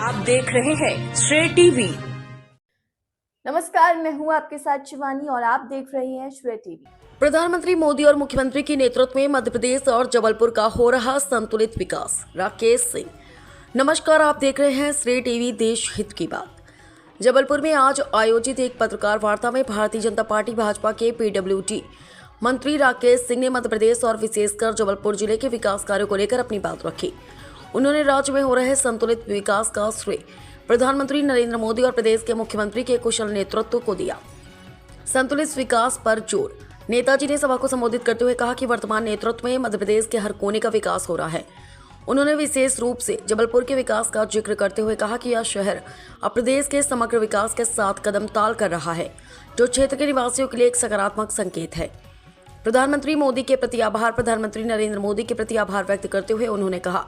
आप देख रहे हैं श्रेय टीवी। नमस्कार, मैं हूं आपके साथ शिवानी और आप देख रहे हैं श्रेय टीवी। प्रधानमंत्री मोदी और मुख्यमंत्री के नेतृत्व में मध्य प्रदेश और जबलपुर का हो रहा संतुलित विकास। राकेश सिंह। नमस्कार, आप देख रहे हैं श्रेय टीवी, देश हित की बात। जबलपुर में आज आयोजित एक पत्रकार वार्ता में भारतीय जनता पार्टी भाजपा के पीडब्ल्यूडी मंत्री राकेश सिंह ने मध्य प्रदेश और विशेषकर जबलपुर जिले के विकास कार्यों को लेकर अपनी बात रखी। उन्होंने राज्य में हो रहे संतुलित विकास का श्रेय प्रधानमंत्री नरेंद्र मोदी और प्रदेश के मुख्यमंत्री के कुशल नेतृत्व को दिया। संतुलित विकास पर जोर। नेताजी ने सभा को संबोधित करते हुए कहा कि वर्तमान नेतृत्व में मध्य प्रदेश के हर कोने का विकास हो रहा है। उन्होंने विशेष रूप से जबलपुर के विकास का जिक्र करते हुए कहा कि यह शहर अब प्रदेश के समग्र विकास के साथ कदम ताल कर रहा है, जो क्षेत्र के निवासियों के लिए एक सकारात्मक संकेत है। प्रधानमंत्री मोदी के प्रति आभार। प्रधानमंत्री नरेंद्र मोदी के प्रति आभार व्यक्त करते हुए उन्होंने कहा,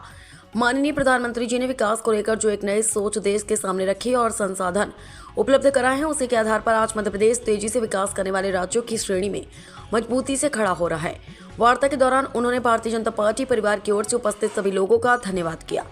माननीय प्रधानमंत्री जी ने विकास को लेकर जो एक नई सोच देश के सामने रखी और संसाधन उपलब्ध कराए हैं, उसी के आधार पर आज मध्य प्रदेश तेजी से विकास करने वाले राज्यों की श्रेणी में मजबूती से खड़ा हो रहा है। वार्ता के दौरान उन्होंने भारतीय जनता पार्टी परिवार की ओर से उपस्थित सभी लोगों का धन्यवाद किया।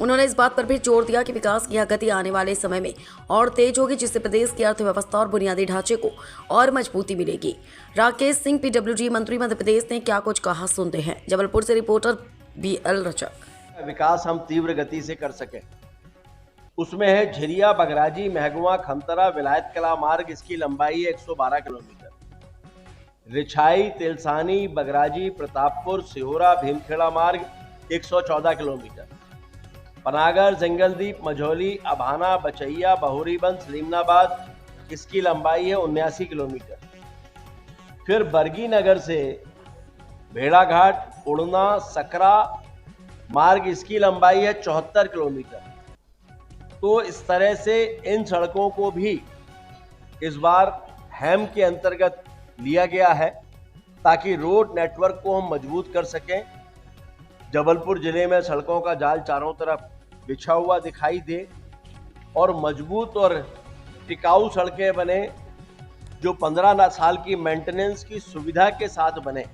उन्होंने इस बात पर भी जोर दिया कि विकास की यह गति आने वाले समय में और तेज होगी, जिससे प्रदेश की अर्थव्यवस्था और बुनियादी ढांचे को और मजबूती मिलेगी। राकेश सिंह, पीडब्ल्यूडी मंत्री मध्य प्रदेश ने क्या कुछ कहा, सुनते हैं। जबलपुर से रिपोर्टर BL रचक। विकास हम तीव्र गति से कर सकें, उसमें है झिरिया, बगराजी, महगुआ, खमतरा, विलायत कला मार्ग। इसकी लंबाई है 112 किलोमीटर। रिछाई, तिलसानी, बगराजी, प्रतापपुर, सिहोरा, भीमखेड़ा मार्ग 114 किलोमीटर। पनागर, जंगलदीप, मझौली, अभाना, बचैया, बहोरीबंद, सलीमनाबाद, इसकी लंबाई है 79 किलोमीटर। फिर बरगी नगर से भेड़ाघाट, उड़ना, सकरा मार्ग, इसकी लंबाई है 74 किलोमीटर। तो इस तरह से इन सड़कों को भी इस बार हैम के अंतर्गत लिया गया है, ताकि रोड नेटवर्क को हम मजबूत कर सकें। जबलपुर जिले में सड़कों का जाल चारों तरफ बिछा हुआ दिखाई दे और मजबूत और टिकाऊ सड़कें बने, जो 15 साल की मेंटेनेंस की सुविधा के साथ बने।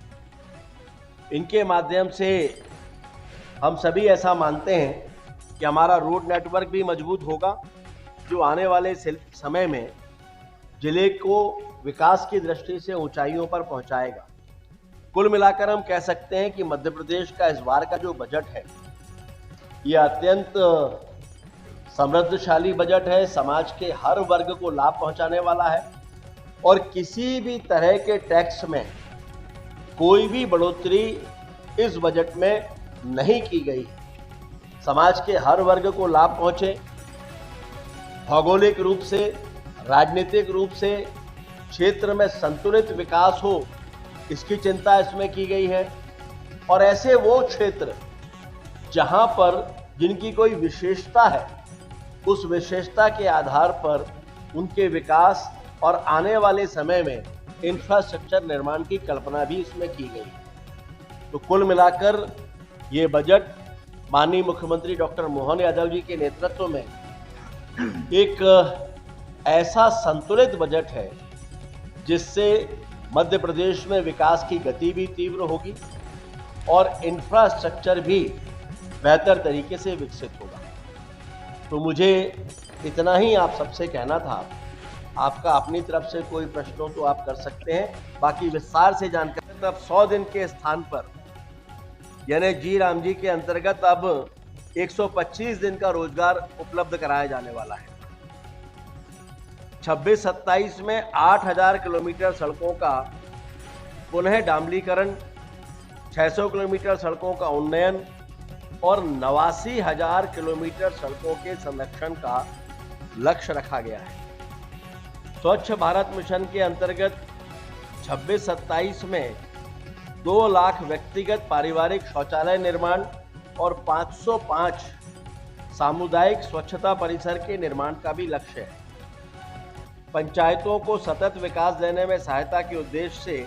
इनके माध्यम से हम सभी ऐसा मानते हैं कि हमारा रोड नेटवर्क भी मजबूत होगा, जो आने वाले समय में जिले को विकास की दृष्टि से ऊंचाइयों पर पहुंचाएगा। कुल मिलाकर हम कह सकते हैं कि मध्य प्रदेश का इस बार का जो बजट है, यह अत्यंत समृद्धशाली बजट है। समाज के हर वर्ग को लाभ पहुंचाने वाला है और किसी भी तरह के टैक्स में कोई भी बढ़ोतरी इस बजट में नहीं की गई। समाज के हर वर्ग को लाभ पहुंचे, भौगोलिक रूप से, राजनीतिक रूप से क्षेत्र में संतुलित विकास हो, इसकी चिंता इसमें की गई है। और ऐसे वो क्षेत्र जहां पर जिनकी कोई विशेषता है, उस विशेषता के आधार पर उनके विकास और आने वाले समय में इंफ्रास्ट्रक्चर निर्माण की कल्पना भी इसमें की गई। तो कुल मिलाकर ये बजट माननीय मुख्यमंत्री डॉक्टर मोहन यादव जी के नेतृत्व में एक ऐसा संतुलित बजट है, जिससे मध्य प्रदेश में विकास की गति भी तीव्र होगी और इंफ्रास्ट्रक्चर भी बेहतर तरीके से विकसित होगा। तो मुझे इतना ही आप सबसे कहना था। आपका अपनी तरफ से कोई प्रश्न हो तो आप कर सकते हैं, बाकी विस्तार से जानकारी। अब 100 दिन के स्थान पर यानी जी राम जी के अंतर्गत अब 125 दिन का रोजगार उपलब्ध कराया जाने वाला है। 26-27 में 8000 किलोमीटर सड़कों का पुनः डामलीकरण, 600 किलोमीटर सड़कों का उन्नयन और 89,000 किलोमीटर सड़कों के संरक्षण का लक्ष्य रखा गया है। स्वच्छ भारत मिशन के अंतर्गत 26-27 में 2 लाख व्यक्तिगत पारिवारिक शौचालय निर्माण और 505 सामुदायिक स्वच्छता परिसर के निर्माण का भी लक्ष्य है। पंचायतों को सतत विकास देने में सहायता के उद्देश्य से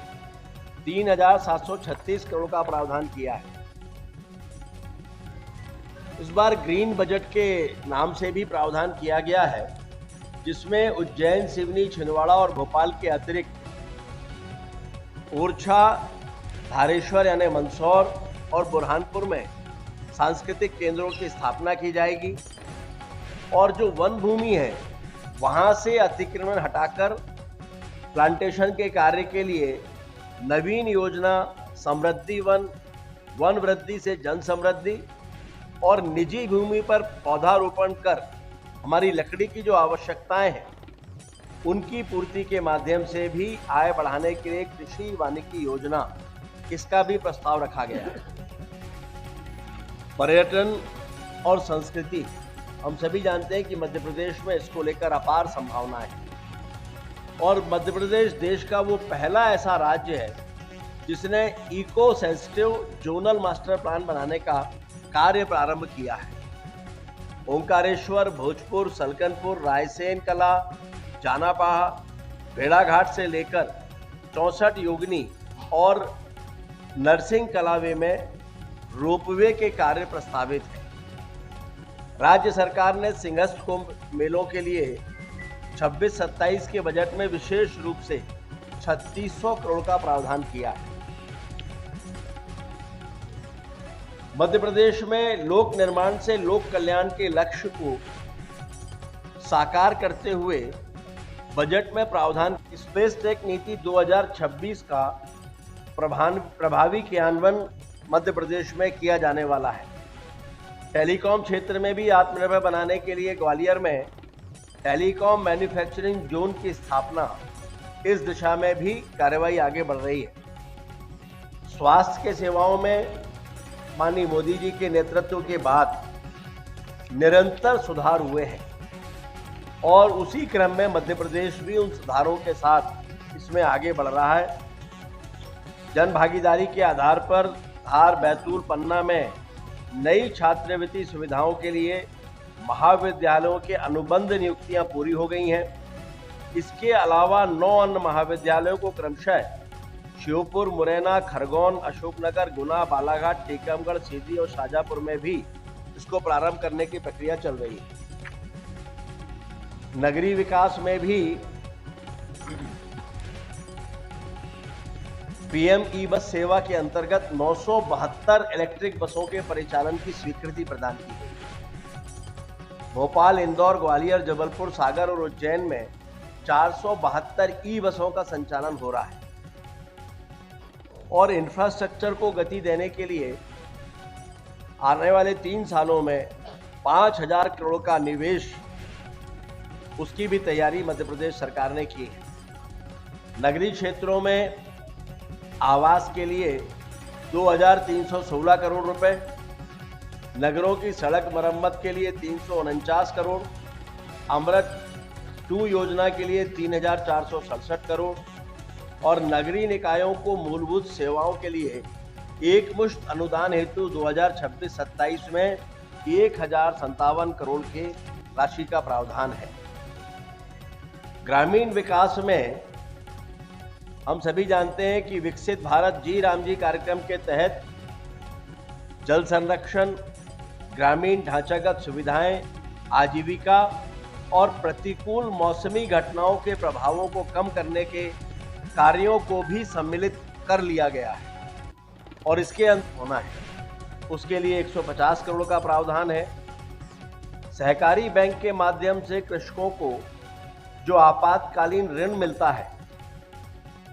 3,736 करोड़ का प्रावधान किया है। इस बार ग्रीन बजट के नाम से भी प्रावधान किया गया है, जिसमें उज्जैन, सिवनी, छिंदवाड़ा और भोपाल के अतिरिक्त ओरछा, धारेश्वर यानी मंदसौर और बुरहानपुर में सांस्कृतिक केंद्रों की स्थापना की जाएगी। और जो वन भूमि है वहां से अतिक्रमण हटाकर प्लांटेशन के कार्य के लिए नवीन योजना समृद्धि वन, वन वृद्धि से जन समृद्धि और निजी भूमि पर पौधारोपण कर हमारी लकड़ी की जो आवश्यकताएं हैं उनकी पूर्ति के माध्यम से भी आय बढ़ाने के लिए कृषि वानिकी योजना, इसका भी प्रस्ताव रखा गया है। पर्यटन और संस्कृति, हम सभी जानते हैं कि मध्य प्रदेश में इसको लेकर अपार संभावनाएं हैं और मध्य प्रदेश देश का वो पहला ऐसा राज्य है जिसने eco sensitive zonal master plan बनाने का कार्य प्रारंभ किया है। ओंकारेश्वर, भोजपुर, सलकनपुर, रायसेन कला, जानापाहा, भेड़ाघाट से लेकर 64 योगिनी और नरसिंह कलावे में रोपवे के कार्य प्रस्तावित है। राज्य सरकार ने सिंहस्थ कुंभ मेलों के लिए 26-27 के बजट में विशेष रूप से 3600 करोड़ का प्रावधान किया है। मध्य प्रदेश में लोक निर्माण से लोक कल्याण के लक्ष्य को साकार करते हुए बजट में प्रावधान स्पेस टेक नीति 2026 का प्रभावी क्रियान्वयन मध्य प्रदेश में किया जाने वाला है। टेलीकॉम क्षेत्र में भी आत्मनिर्भर बनाने के लिए ग्वालियर में टेलीकॉम मैन्युफैक्चरिंग जोन की स्थापना, इस दिशा में भी कार्रवाई आगे बढ़ रही है। स्वास्थ्य के सेवाओं में माननीय मोदी जी के नेतृत्व के बाद निरंतर सुधार हुए हैं और उसी क्रम में मध्य प्रदेश भी उन सुधारों के साथ इसमें आगे बढ़ रहा है। जन भागीदारी के आधार पर धार, बैतूल, पन्ना में नई छात्रवृत्ति सुविधाओं के लिए महाविद्यालयों के अनुबंध नियुक्तियां पूरी हो गई हैं। इसके अलावा 9 अन्य महाविद्यालयों को क्रमशः श्योपुर, मुरैना, खरगोन, अशोकनगर, गुना, बालाघाट, टीकमगढ़, सीधी और शाजापुर में भी इसको प्रारंभ करने की प्रक्रिया चल रही है। नगरीय विकास में भी पीएम ई बस सेवा के अंतर्गत 972 इलेक्ट्रिक बसों के परिचालन की स्वीकृति प्रदान की गई। भोपाल, इंदौर, ग्वालियर, जबलपुर, सागर और उज्जैन में 472 ई बसों का संचालन हो रहा है और इंफ्रास्ट्रक्चर को गति देने के लिए आने वाले 3 सालों में 5000 करोड़ का निवेश, उसकी भी तैयारी मध्य प्रदेश सरकार ने की है। नगरीय क्षेत्रों में आवास के लिए 2316 करोड़ रुपए, नगरों की सड़क मरम्मत के लिए 349 करोड़, अमृत 2 योजना के लिए 3467 करोड़ और नगरीय निकायों को मूलभूत सेवाओं के लिए एकमुश्त अनुदान हेतु 2026-27 में 1057 करोड़ के राशि का प्रावधान है। ग्रामीण विकास में हम सभी जानते हैं कि विकसित भारत जी राम जी कार्यक्रम के तहत जल संरक्षण, ग्रामीण ढांचागत सुविधाएं, आजीविका और प्रतिकूल मौसमी घटनाओं के प्रभावों को कम करने के कार्यों को भी सम्मिलित कर लिया गया है और इसके अंत होना है। उसके लिए 150 करोड़ का प्रावधान है। सहकारी बैंक के माध्यम से कृषकों को जो आपातकालीन ऋण मिलता है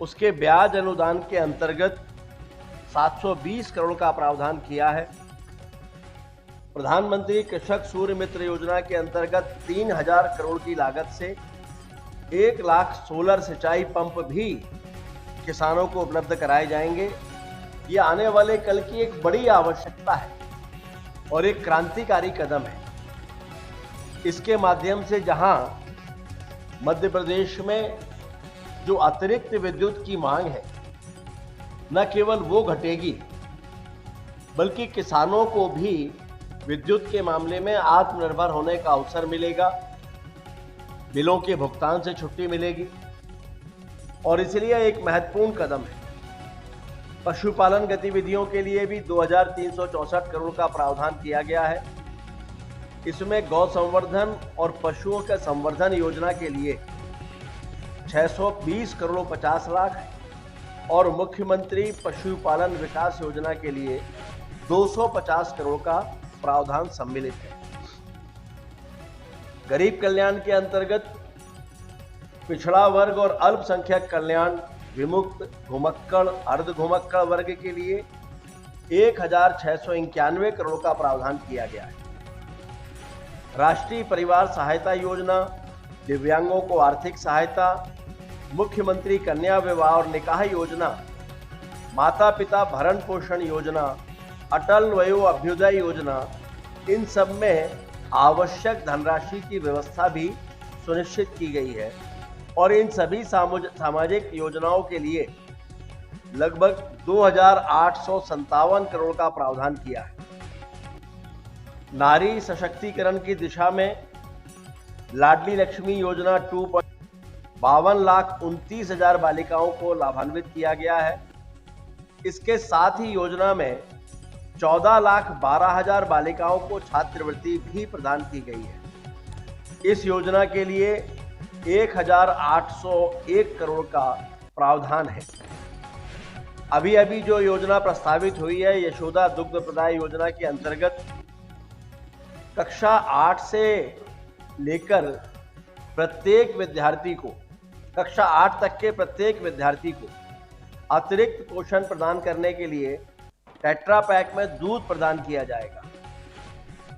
उसके ब्याज अनुदान के अंतर्गत 720 करोड़ का प्रावधान किया है। प्रधानमंत्री कृषक सूर्य मित्र योजना के अंतर्गत 3000 करोड़ की लागत से 1 लाख सोलर सिंचाई पंप भी किसानों को उपलब्ध कराए जाएंगे। ये आने वाले कल की एक बड़ी आवश्यकता है और एक क्रांतिकारी कदम है। इसके माध्यम से जहां मध्य प्रदेश में जो अतिरिक्त विद्युत की मांग है, न केवल वो घटेगी बल्कि किसानों को भी विद्युत के मामले में आत्मनिर्भर होने का अवसर मिलेगा, बिलों के भुगतान से छुट्टी मिलेगी और इसलिए एक महत्वपूर्ण कदम है। पशुपालन गतिविधियों के लिए भी 2364 करोड़ का प्रावधान किया गया है। इसमें गौ संवर्धन और पशुओं के संवर्धन योजना के लिए 620 करोड़ 50 लाख और मुख्यमंत्री पशुपालन विकास योजना के लिए 250 करोड़ का प्रावधान सम्मिलित है। गरीब कल्याण के अंतर्गत पिछड़ा वर्ग और अल्पसंख्यक कल्याण, विमुक्त, घुमक्कड़, अर्ध घुमक्कड़ वर्ग के लिए 1691 करोड़ का प्रावधान किया गया है। राष्ट्रीय परिवार सहायता योजना, दिव्यांगों को आर्थिक सहायता, मुख्यमंत्री कन्या विवाह और निकाह योजना, माता पिता भरण पोषण योजना, अटल वयो अभ्युदय योजना, इन सब में आवश्यक धनराशि की व्यवस्था भी सुनिश्चित की गई है और इन सभी सामाजिक योजनाओं के लिए लगभग 2857 करोड़ का प्रावधान किया है। नारी सशक्तिकरण की दिशा में लाडली लक्ष्मी योजना 52,29,000 बालिकाओं को लाभान्वित किया गया है। इसके साथ ही योजना में 14,12,000 बालिकाओं को छात्रवृत्ति भी प्रदान की गई है। इस योजना के लिए 1,801 करोड़ का प्रावधान है। अभी जो योजना प्रस्तावित हुई है, यशोदा दुग्ध प्रदाय योजना के अंतर्गत कक्षा 8 से लेकर प्रत्येक विद्यार्थी को, कक्षा 8 तक के प्रत्येक विद्यार्थी को अतिरिक्त पोषण प्रदान करने के लिए टेट्रा पैक में दूध प्रदान किया जाएगा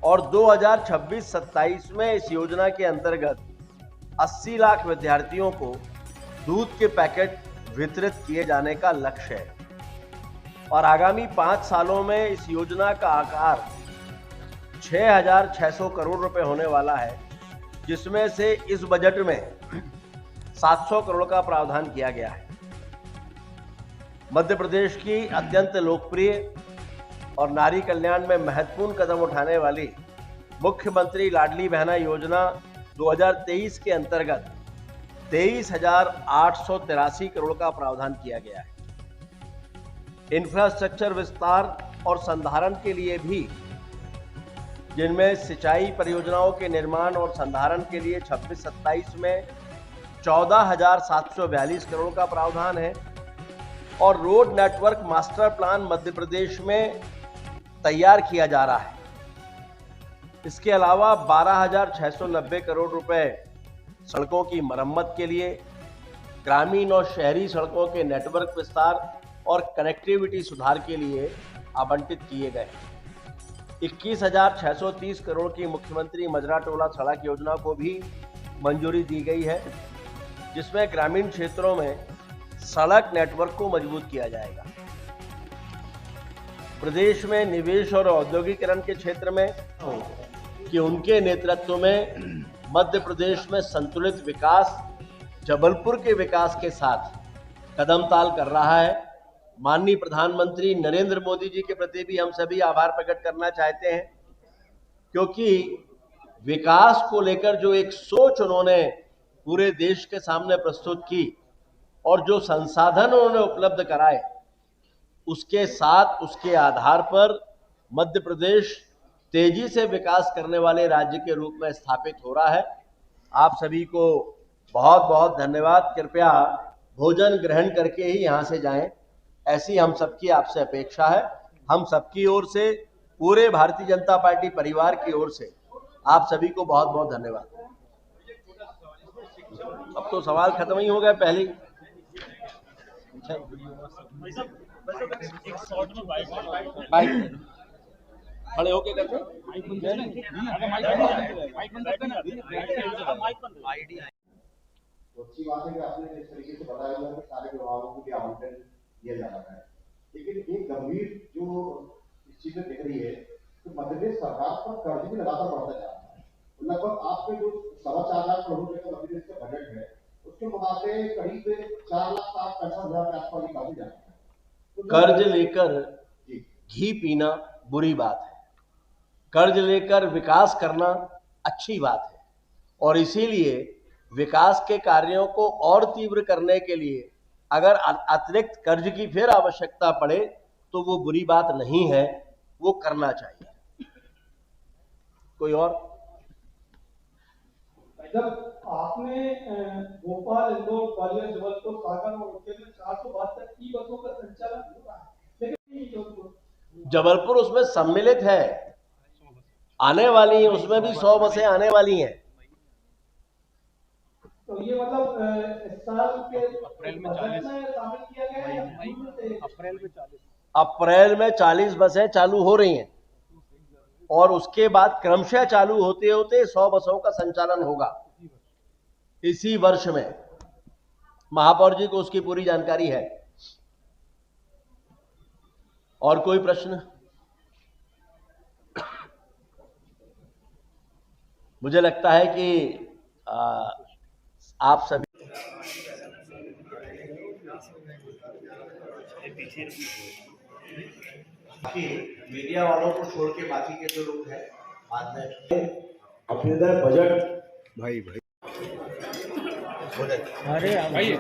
और 2026-27 में इस योजना के अंतर्गत 80 लाख विद्यार्थियों को दूध के पैकेट वितरित किए जाने का लक्ष्य है और आगामी 5 सालों में इस योजना का आकार 6,600 करोड़ रुपए होने वाला है, जिसमें से इस बजट में 700 करोड़ का प्रावधान किया गया है। मध्य प्रदेश की अत्यंत लोकप्रिय और नारी कल्याण में महत्वपूर्ण कदम उठाने वाली मुख्यमंत्री लाडली बहना योजना 2023 के अंतर्गत 23,883 करोड़ का प्रावधान किया गया है। इंफ्रास्ट्रक्चर विस्तार और संधारण के लिए भी, जिनमें सिंचाई परियोजनाओं के निर्माण और संधारण के लिए 26-27 में 14,742 करोड़ का प्रावधान है और road network master plan Madhya Pradesh में तैयार किया जा रहा है। इसके अलावा 12,690 करोड़ रुपए सड़कों की मरम्मत के लिए, ग्रामीण और शहरी सड़कों के नेटवर्क विस्तार और कनेक्टिविटी सुधार के लिए आवंटित किए गए। 21,630 करोड़ की मुख्यमंत्री मजरा टोला सड़क योजना को भी मंजूरी दी गई है, जिसमें ग्रामीण क्षेत्रों में सड़क नेटवर्क को मजबूत किया जाएगा। प्रदेश में निवेश और औद्योगिकीकरण के क्षेत्र में कि उनके नेतृत्व में मध्य प्रदेश में संतुलित विकास जबलपुर के विकास के साथ कदम ताल कर रहा है। माननीय प्रधानमंत्री नरेंद्र मोदी जी के प्रति भी हम सभी आभार प्रकट करना चाहते हैं, क्योंकि विकास को लेकर जो एक सोच उन्होंने पूरे देश के सामने प्रस्तुत की और जो संसाधन उन्होंने उपलब्ध कराए, उसके साथ उसके आधार पर मध्य प्रदेश तेजी से विकास करने वाले राज्य के रूप में स्थापित हो रहा है। आप सभी को बहुत बहुत धन्यवाद। कृपया भोजन ग्रहण करके ही यहाँ से जाएं, ऐसी हम सबकी आपसे अपेक्षा है। हम सबकी ओर से, पूरे भारतीय जनता पार्टी परिवार की ओर से आप सभी को बहुत बहुत धन्यवाद। अब तो सवाल खत्म ही हो गए पहले। खड़े होके करते तो अच्छी बात है कि आपने जिस तरीके से बताया हुआ कि सारे विभागों को भी आवंटन दिया जा रहा है, लेकिन एक गंभीर जो इस चीज में दिख रही है तो मध्य प्रदेश सरकार पर कर्ज भी लगातार बढ़ता जा रहा है। लगभग आपके जो 4.25 करोड़ रुपए का मध्य प्रदेश का बजट है, उसके मुकाबले करीब 4,65,000 के आसपास ही काफी जाता है। कर्ज लेकर घी पीना बुरी बात है, कर्ज लेकर विकास करना अच्छी बात है और इसीलिए विकास के कार्यों को और तीव्र करने के लिए अगर अतिरिक्त कर्ज की फिर आवश्यकता पड़े तो वो बुरी बात नहीं है, वो करना चाहिए। कोई और? जब आपने भोपाल, इंदौर, ग्वालियर, जबलपुर, सागर और उज्जैन में 472 ई बसों का संचालन हो रहा है, लेकिन जबलपुर उसमें सम्मिलित है, आने वाली है, उसमें भी 100 बसें आने वाली हैं। तो ये मतलब इस साल के अप्रैल में 40 शामिल किया गया है या जून में से? अप्रैल में 40 बसें चालू हो रही हैं और उसके बाद क्रमशः चालू होते होते 100 बसों का संचालन होगा इसी वर्ष में। महापौर जी को उसकी पूरी जानकारी है। और कोई प्रश्न? मुझे लगता है कि आप सभी बाकी मीडिया वालों को छोड़ के बाकी के जो लोग हैं बाद में अपने बजट अरे भाई